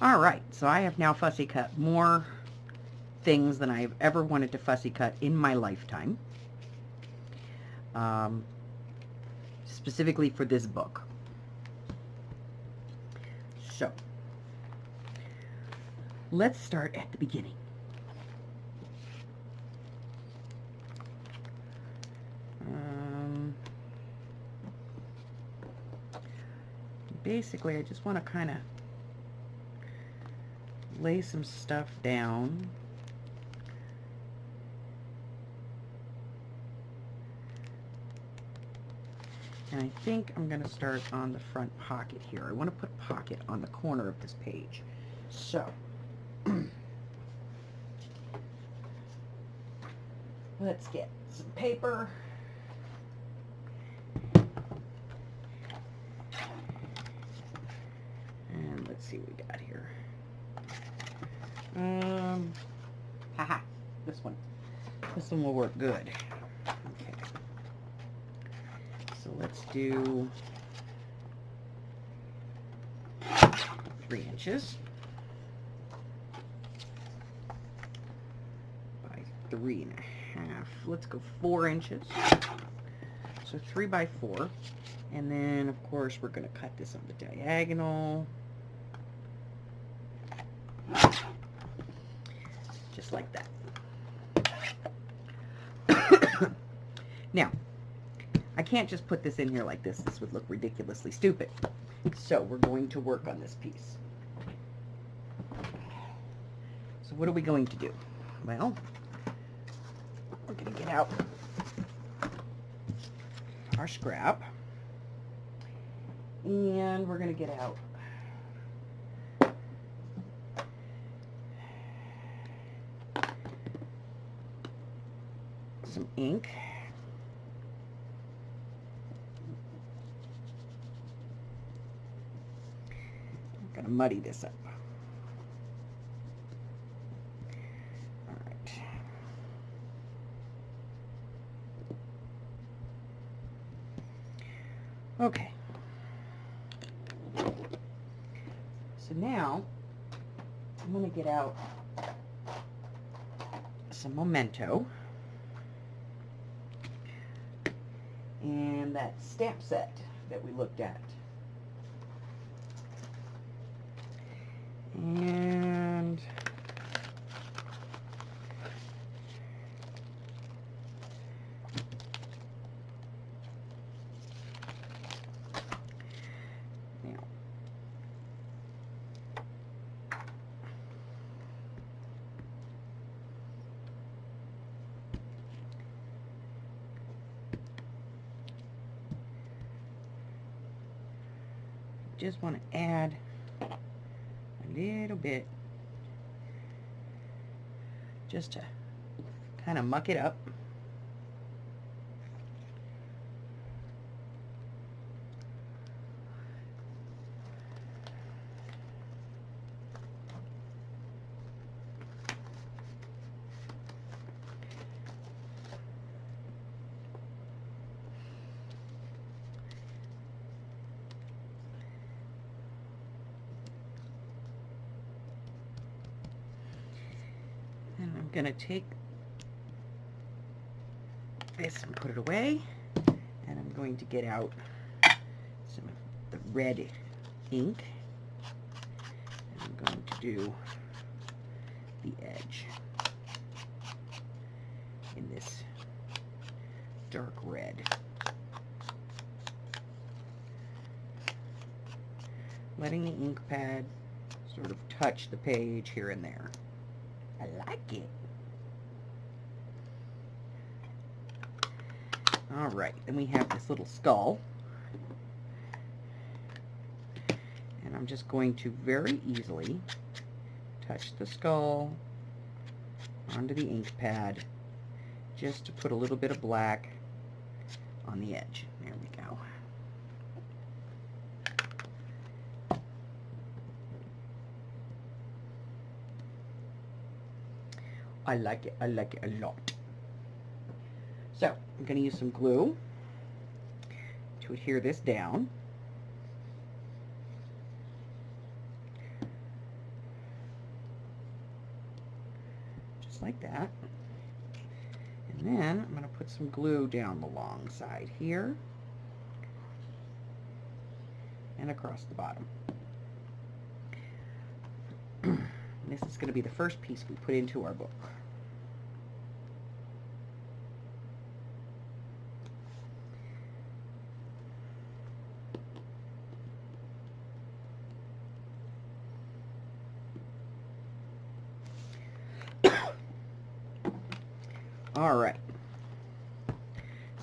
All right, so I have now fussy cut more things than I've ever wanted to fussy cut in my lifetime, um, specifically for this book. So, let's start at the beginning. Basically, I just want to kind of lay some stuff down. And I think I'm going to start on the front pocket here. I want to put pocket on the corner of this page. So, let's get some paper. And let's see what we got here. Haha, this one. This one will work good. Okay. So let's do 3 inches by 3.5. Let's go 4 inches. So 3 by 4. And then, of course, we're going to cut this on the diagonal. Just like that. Now, I can't just put this in here like this. This would look ridiculously stupid. So we're going to work on this piece. So what are we going to do? Well, we're going to get out our scrap. And we're going to get out some ink. I'm going to muddy this up. All right. Okay. So now I'm going to get out some memento and that stamp set that we looked at. And now just want to add a little bit just to kind of muck it up. And I'm going to take this and put it away. And I'm going to get out some of the red ink. And I'm going to do the edge in this dark red. Letting the ink pad sort of touch the page here and there. I like it. All right, then we have this little skull. And I'm just going to very easily touch the skull onto the ink pad just to put a little bit of black on the edge. There we go. I like it a lot. So, I'm going to use some glue to adhere this down. just like that. And then I'm going to put some glue down the long side here and across the bottom. This is going to be the first piece we put into our book. All right.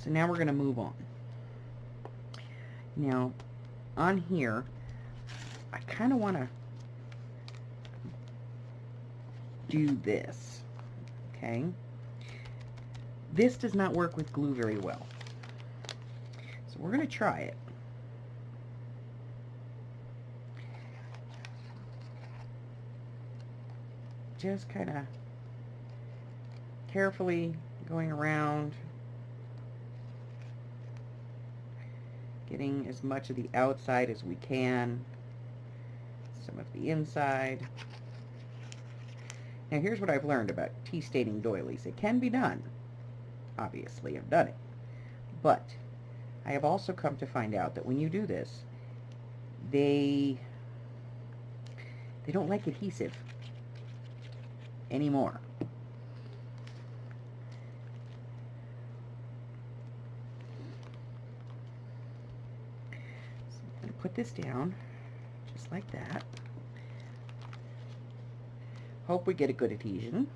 So now we're going to move on. Now, on here, I kind of want to do this, okay? This does not work with glue very well. So we're going to try it. Just kind of carefully going around, getting as much of the outside as we can, some of the inside. Now here's what I've learned about tea staining doilies. It can be done. Obviously, I've done it. But I have also come to find out that when you do this, they don't like adhesive anymore. So I'm going to put this down just like that. Hope we get a good adhesion.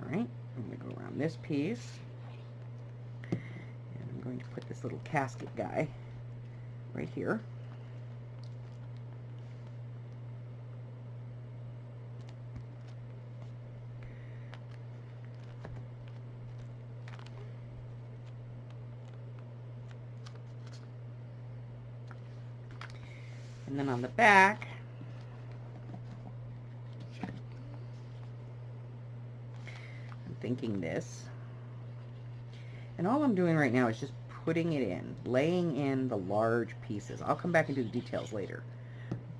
Alright, I'm going to go around this piece. And I'm going to put this little casket guy right here. And then on the back, I'm thinking this. And all I'm doing right now is just putting it in, laying in the large pieces. I'll come back and do the details later.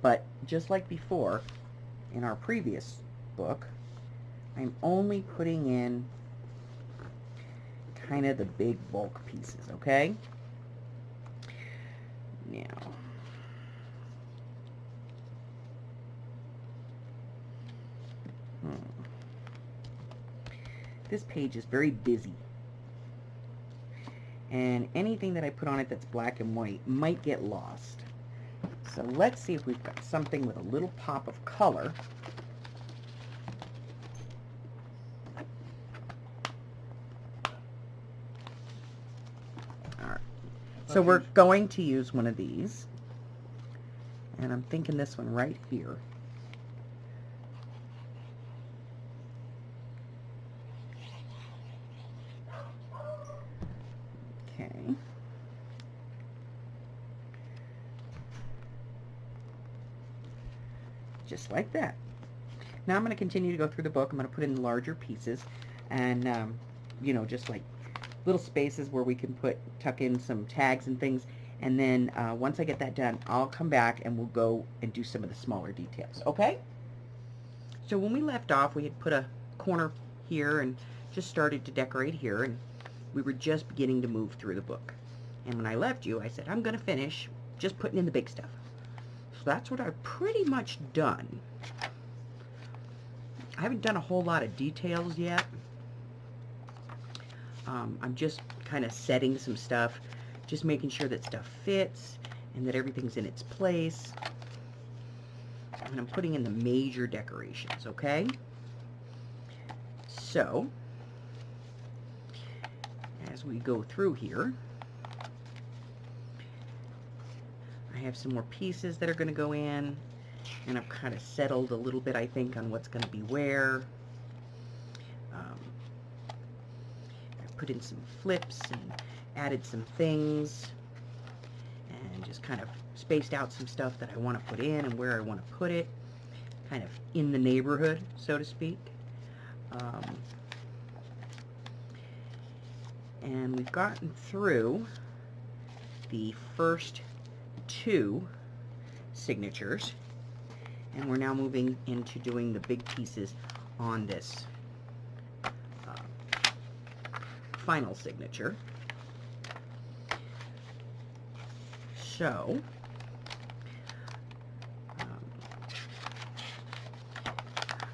But just like before, in our previous book, I'm only putting in kind of the big bulk pieces, okay? Now, this page is very busy, and anything that I put on it that's black and white might get lost. So let's see if we've got something with a little pop of color. Alright, so we're going to use one of these, and I'm thinking this one right here. Okay. Just like that. Now I'm going to continue to go through the book. I'm going to put in larger pieces and, you know, just like little spaces where we can tuck in some tags and things. And then once I get that done, I'll come back and we'll go and do some of the smaller details. Okay? So when we left off, we had put a corner here and just started to decorate here, and we were just beginning to move through the book. And when I left you, I said, I'm going to finish just putting in the big stuff. So that's what I've pretty much done. I haven't done a whole lot of details yet. I'm just kind of setting some stuff, just making sure that stuff fits and that everything's in its place. And I'm putting in the major decorations, okay? So, as we go through here, I have some more pieces that are going to go in, and I've kind of settled a little bit, I think, on what's going to be where. I've put in some flips and added some things, and just kind of spaced out some stuff that I want to put in and where I want to put it, kind of in the neighborhood, so to speak. And we've gotten through the first two signatures, and we're now moving into doing the big pieces on this final signature. So,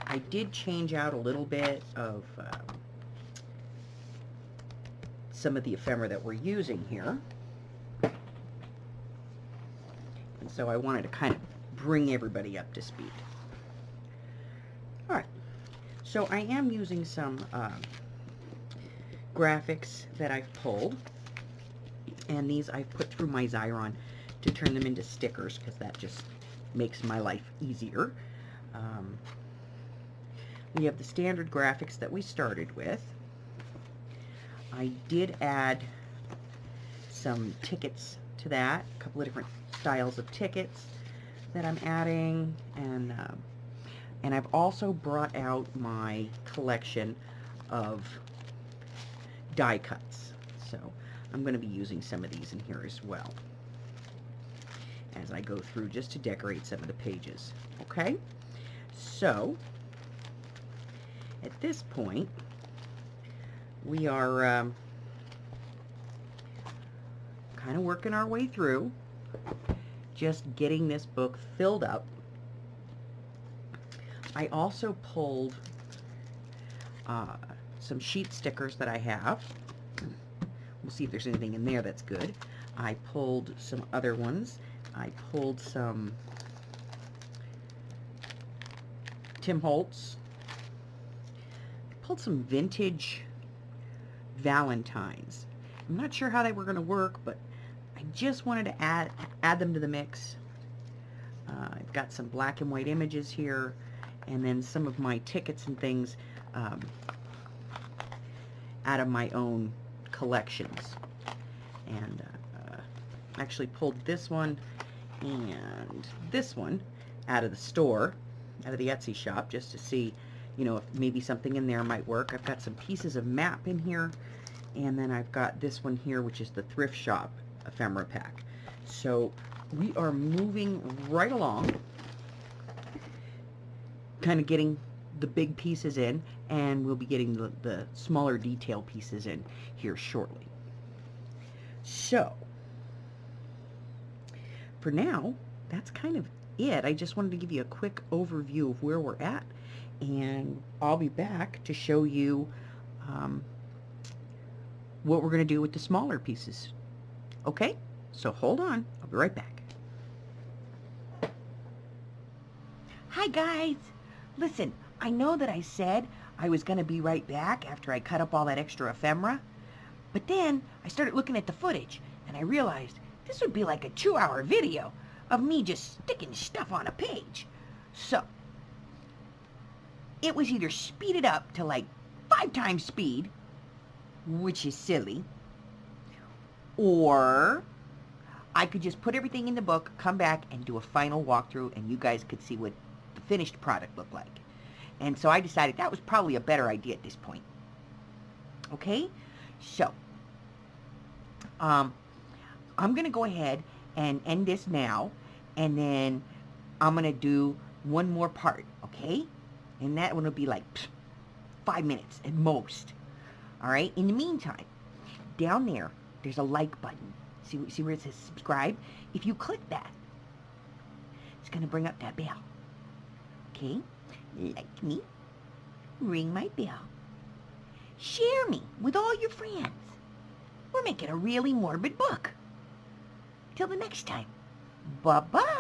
I did change out a little bit of some of the ephemera that we're using here. And so I wanted to kind of bring everybody up to speed. All right, so I am using some graphics that I've pulled, and these I've put through my Xyron to turn them into stickers, because that just makes my life easier. We have the standard graphics that we started with. I did add some tickets to that, a couple of different styles of tickets that I'm adding, and I've also brought out my collection of die cuts. So I'm going to be using some of these in here as well as I go through, just to decorate some of the pages. Okay, so at this point we are kind of working our way through, just getting this book filled up. I also pulled some sheet stickers that I have. We'll see if there's anything in there that's good. I pulled some other ones. I pulled some Tim Holtz. I pulled some vintage Valentines. I'm not sure how they were going to work, but I just wanted to add them to the mix. I've got some black and white images here, and then some of my tickets and things out of my own collections. And actually pulled this one and this one out of the store, out of the Etsy shop, just to see, you know, if maybe something in there might work. I've got some pieces of map in here, and then I've got this one here, which is the thrift shop ephemera pack. So we are moving right along, kind of getting the big pieces in, and we'll be getting the smaller detail pieces in here shortly. So for now, that's kind of it. I just wanted to give you a quick overview of where we're at, and I'll be back to show you what we're going to do with the smaller pieces. Okay, so hold on, I'll be right back. Hi guys, listen, I know that I said I was going to be right back after I cut up all that extra ephemera, but then I started looking at the footage and I realized this would be like a 2-hour video of me just sticking stuff on a page. So it was either speeded up to like 5 times speed, which is silly, or I could just put everything in the book, come back and do a final walkthrough, and you guys could see what the finished product looked like. And so I decided that was probably a better idea at this point. Okay, so I'm going to go ahead and end this now, and then I'm going to do one more part, okay? And that one will be like 5 minutes at most. All right, in the meantime, down there, there's a like button. See where it says subscribe? If you click that, it's going to bring up that bell. Okay? Like me, ring my bell. Share me with all your friends. We're making a really morbid book. Till the next time, bye-bye.